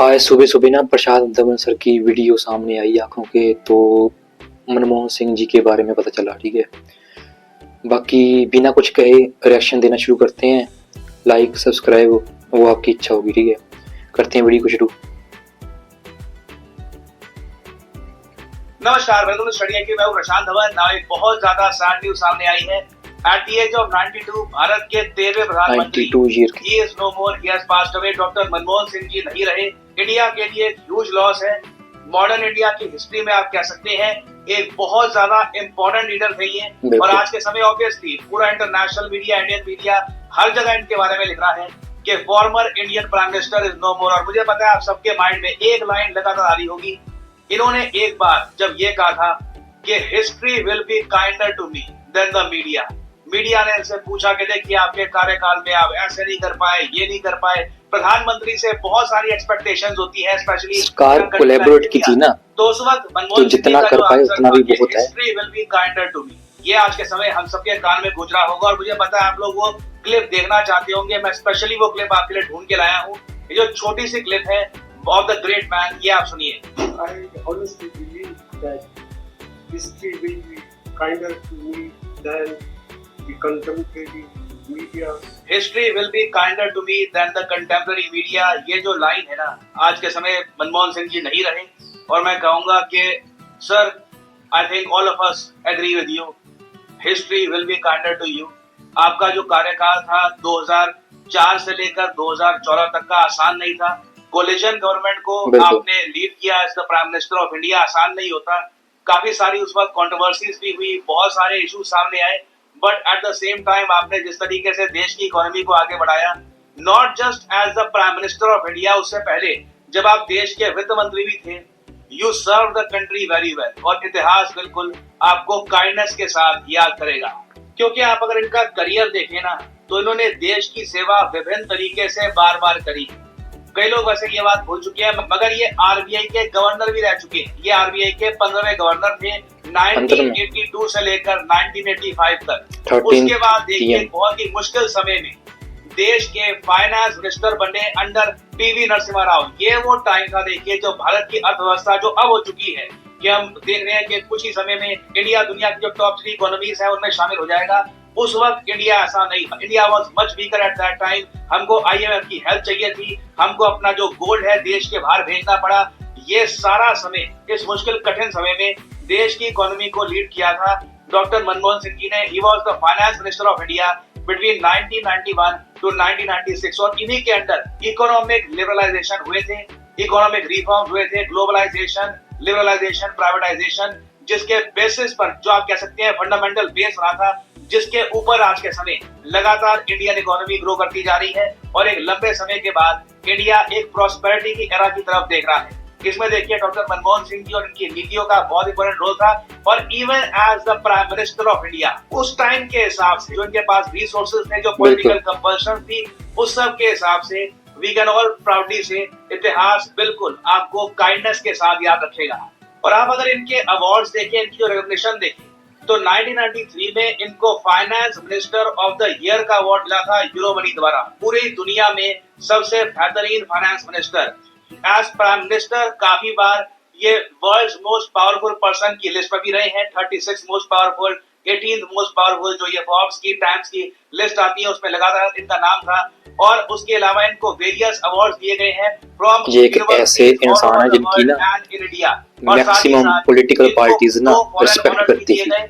आज सुबह सुबह ना प्रशांत दमन सर की वीडियो सामने आई आंखों के, तो मनमोहन सिंह जी के बारे में पता चला। ठीक है, बाकी बिना कुछ कहे रिएक्शन देना शुरू करते हैं। लाइक सब्सक्राइब वो आपकी इच्छा होगी। ठीक है, करते हैं वीडियो को शुरू। नमस्कार, वेलकम टू स्टडी आई। मैं हूं प्रशांत धवन। नाउ एक बहुत ज्यादा सैड न्यूज सामने आई है। At the age of 92 Bharat के 13वें प्रधानमंत्री he is no more, he has passed away. Doctor Manmohan Singh ji नहीं रहे। इंडिया के लिए ह्यूज लॉस है। मॉडर्न इंडिया की हिस्ट्री में आप कह सकते हैं एक बहुत ज्यादा इंपॉर्टेंट लीडर थे ये। और आज के समय ऑब्वियसली पूरा इंटरनेशनल मीडिया, इंडियन मीडिया हर जगह इनके बारे में लिख रहा है कि former Indian prime minister is no more. और मुझे पता है आप सबके माइंड में एक लाइन लगातार आ रही होगी। इन्होंने एक बार जब ये कहा था कि history will be kinder to me than the media. Media ने इनसे पूछा कि देखिए आपके कार्यकाल में आप ऐसे नहीं कर पाए, ये नहीं कर पाए। प्रधानमंत्री से बहुत सारी एक्सपेक्टेशंस होती है, स्पेशली कोलैबोरेट की थी ना, तो उस वक्त मनमोहन सिंह जितना कर पाए उतना भी बहुत है। History will be kinder to me, ये आज के समय हम सबके कान में गूंज रहा होगा। और मुझे पता है आप लोग वो क्लिप देखना चाहते होंगे। मैं स्पेशली वो क्लिप आपके लिए ढूंढ के लाया हूँ। ये जो छोटी सी क्लिप है ऑफ द ग्रेट मैन, ये आप सुनिए। I honestly believe that history will be kinder to me than the contemporary media. History will be kinder to me than the contemporary media। ये जो लाइन है ना, आज के समय मनमोहन सिंह जी नहीं रहे और मैं कहूंगा कि sir, I think all of us agree with you. History will be kinder to you। आपका जो कार्यकाल था 2004 से लेकर 2014 तक का आसान नहीं था। कोलिशन गवर्नमेंट को आपने लीड किया as the prime minister of India, आसान नहीं होता। काफी सारी उस वक्त कंट्रोवर्सीज भी हुई, बहुत सारे इश्यूज सामने आए। But at the same time आपने जिस तरीके से देश की इकोनॉमी को आगे बढ़ाया, not just as the prime minister of India, उससे पहले जब आप देश के वित्त मंत्री भी थे, you serve the country very well. और इतिहास बिल्कुल आपको काइंडनेस के साथ याद करेगा, क्योंकि आप अगर इनका करियर देखें ना, तो इन्होंने देश की सेवा विभिन्न तरीके से बार बार करी। कई लोग वैसे ये बात भूल चुके हैं, मगर ये आरबीआई के गवर्नर भी रह चुके हैं। ये आरबीआई के 15वें गवर्नर थे 1982 से लेकर 1985 तक। उसके बाद देखिए बहुत ही मुश्किल समय में देश के फाइनेंस मिनिस्टर बने अंडर पीवी नरसिम्हा राव। ये वो टाइम था देखिए जो भारत की अर्थव्यवस्था जो अब हो चुकी है कि हम देख रहे हैं कि कुछ ही समय में इंडिया दुनिया की जो टॉप 3 इकोनॉमीज है उनमें शामिल हो जाएगा। उस वक्त इंडिया ऐसा नहीं था। India was much weaker at that time. हमको आईएमएफ की हेल्प चाहिए थी, हमको अपना जो गोल्ड है देश के बाहर भेजना पड़ा। ये सारा समय, इस मुश्किल कठिन समय में देश की इकोनॉमी को लीड किया था डॉक्टर मनमोहन सिंह जी ने। He was the finance minister of India between 1991 to 1996। और इन्हीं के अंदर इकोनॉमिक लिबरलाइजेशन हुए थे, इकोनॉमिक रिफॉर्म हुए थे, ग्लोबलाइजेशन, लिबरलाइजेशन, प्राइवेटाइजेशन, जिसके बेसिस पर जो आप कह सकते हैं फंडामेंटल बेस बना था, जिसके ऊपर आज के समय लगातार इंडियन इकोनॉमी ग्रो करती जा रही है। और एक लंबे समय के बाद इंडिया एक प्रॉस्पेरिटी की एरा की तरफ देख रहा है। इसमें देखिए डॉक्टर मनमोहन सिंह जी और इनकी नीतियों का बहुत इंपॉर्टेंट रोल था। और even as the prime minister of India, उस टाइम के हिसाब से जो इनके पास रिसोर्सेज थे, जो पॉलिटिकल कंपल्शन थी, उस सब के हिसाब से वी कैन ऑल प्राउडली से इतिहास बिल्कुल आपको काइंडनेस के साथ याद रखेगा। और आप अगर इनके अवार्ड्स देखें, इनकी जो रिकॉग्निशन देखें, तो 1993 में इनको finance minister of the year का अवार्ड मिला था यूरोमनी द्वारा। पूरी दुनिया में सबसे बेहतरीन finance minister. As prime minister काफी बार ये वर्ल्ड्स मोस्ट पावरफुल पर्सन की लिस्ट में भी रहे हैं। 36 most powerful, 18th most powerful जो ये फोर्ब्स की, टाइम्स की लिस्ट आती है, उसमें लगातार इनका नाम था। और उसके अलावा इनको वेरियस अवार्ड्स दिए गए हैं फ्रॉम ये एक ऐसे इंसान है जिनकी ना मैक्सिमम पॉलिटिकल पार्टीज ना रिस्पेक्ट करती है।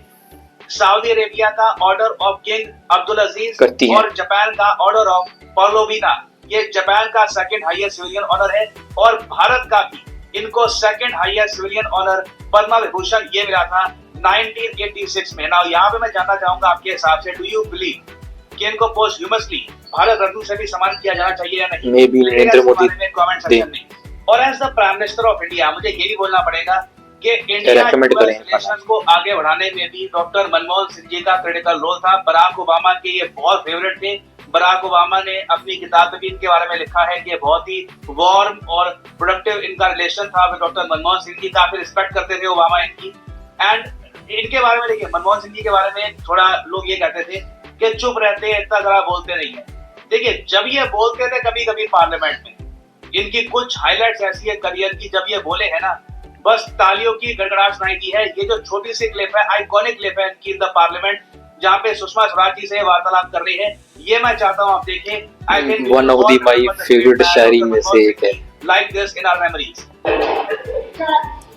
सऊदी अरेबिया का ऑर्डर ऑफ किंग अब्दुल अजीज और जापान का ऑर्डर ऑफ पॉलोविना, ये जापान का सेकंड हाईएस्ट सिविलियन ऑनर है। और भारत का भी इनको second highest civilian honour Padma Vibhushan ये मिला था 1986 में। ना यहाँ पे मैं जानना चाहूंगा आपके हिसाब से, डू यू बिलीव कि इनको पोस्टह्यूमसली भारत रत्न से भी सम्मानित किया जाना चाहिए या नहीं? मे बी नरेंद्र मोदी में कमेंट सेक्शन में। और as the prime minister of India मुझे ये भी बोलना पड़ेगा कि इंडिया रिलेशंस को आगे बढ़ाने में भी डॉक्टर मनमोहन सिंह जी का क्रिटिकल रोल था। बराक ओबामा के ये बहुत फेवरेट थे। बराक ओबामा ने अपनी किताब में भी इनके बारे में लिखा है कि बहुत ही वार्म और प्रोडक्टिव इनका रिलेशन था विद डॉक्टर मनमोहन सिंह जी। काफी रिस्पेक्ट करते थे ओबामा इनकी। एंड इनके बारे में देखिए, मनमोहन सिंह जी के बारे में थोड़ा लोग ये कहते थे कि चुप रहते हैं, इतना जरा बोलते नहीं है। देखिए, जब ये बोलते थे कभी कभी पार्लियामेंट में, इनकी कुछ हाइलाइट्स ऐसी है करियर की, जब ये बोले हैं ना, बस तालियों की गड़गड़ाहट सुनाई दी है। ये जो छोटी सी क्लिप है, आइकॉनिक क्लिप है इनकी इन द पार्लियामेंट, जहाँ पे सुषमा स्वराज जी से वार्तालाप कर रही है, ये मैं चाहता हूँ आप देखें। I think one of the my favourite शायरी में से एक है। Like this in our memories.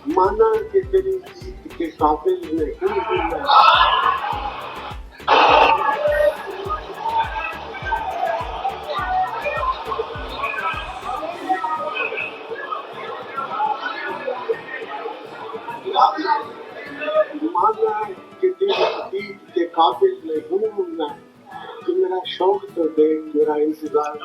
माना कि तेरी जीत के काबिल नहीं हूं मैं। माना कि तेरी जीत के काबिल नहीं हूं मैं, तो मेरा शौक तो दे, मेरा इंतजार दे।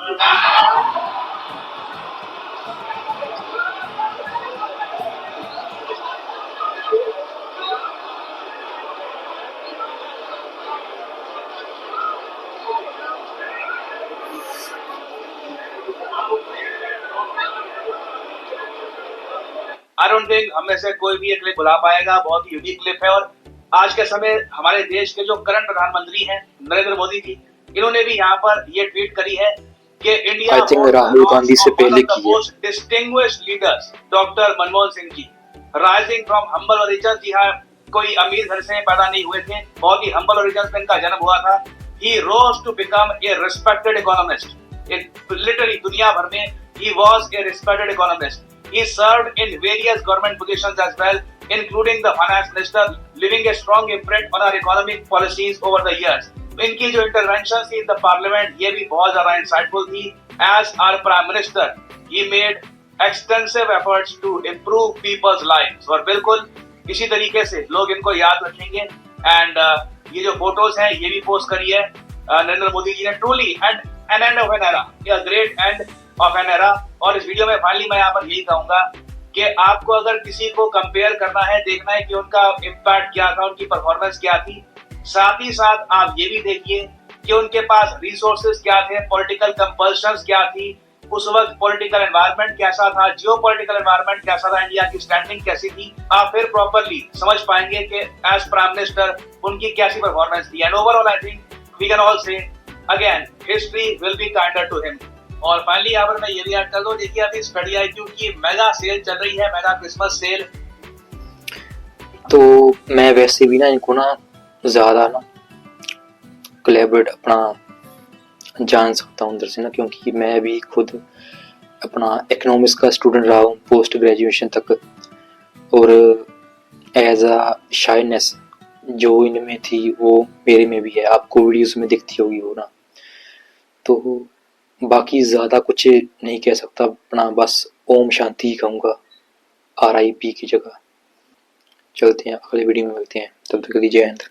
आई डोंट थिंक हम में से कोई भी ये क्लिप भुला पाएगा। बहुत ही यूनिक क्लिप है। और आज के समय हमारे देश के जो करंट प्रधानमंत्री हैं नरेंद्र मोदी जी, इन्होंने भी यहाँ पर ये ट्वीट करी है कि India I think Rahul Gandhi से पहले की है। Most distinguished leaders doctor Manmohan Singh ji, rising from humble origins. जी हाँ, कोई अमीर घर से पैदा नहीं हुए थे, बहुत ही हम्बल ओरिजिन्स में इनका जन्म हुआ था। He rose to become a respected economist. Literally दुनिया भर में he was a respected economist. He served in various government positions as well, including the finance minister, leaving a strong imprint on our economic policies over the years. इनकी जो intervention थी in the parliament, ये भी बहुत ज्यादा insightful थी। As our prime minister, he made extensive efforts to improve people's lives. और बिल्कुल इसी तरीके से लोग इनको याद रखेंगे। एंड ये जो फोटोज हैं ये भी पोस्ट करी है नरेंद्र मोदी जी ने। Truly and an end of an era, या great end of an era. और इस वीडियो में फाइनली मैं यहाँ पर यही कहूंगा कि आपको अगर किसी को कंपेयर करना है, देखना है कि उनका इम्पैक्ट क्या था, उनकी परफॉर्मेंस क्या थी, साथ ही साथ आप ये भी देखिए कि उनके पास रिसोर्सेज क्या थे, पॉलिटिकल कंपल्शंस क्या थी, उस वक्त पॉलिटिकल एनवायरनमेंट कैसा था, जियो पॉलिटिकल एनवायरनमेंट कैसा था, इंडिया की स्टैंडिंग कैसी थी। आप फिर प्रॉपरली समझ पाएंगे कि एज प्राइम मिनिस्टर उनकी कैसी परफॉर्मेंस थी। And overall I think we can all say again history will be kinder to him. और फाइनली यहाँ पर मैं ये भी ऐड कर दूं, देखिए अभी स्टडी IQ की मेगा सेल चल रही है, मेगा क्रिसमस सेल। तो मैं वैसे भी ना इनको ना ज्यादा ना कोलैबोरेट अपना जान सकता हूँ अंदर से ना, क्योंकि मैं भी खुद अपना इकोनॉमिक्स का स्टूडेंट रहा हूँ पोस्ट ग्रेजुएशन तक। और एज अ शाइनेस जो इनमें थी वो मेरे में भी है, आपको वीडियोस में दिखती होगी वो ना। तो बाकी ज़्यादा कुछ नहीं कह सकता, अपना बस ओम शांति कहूँगा RIP की जगह। चलते हैं, अगले वीडियो में मिलते हैं, तब तक के लिए जय हिंद।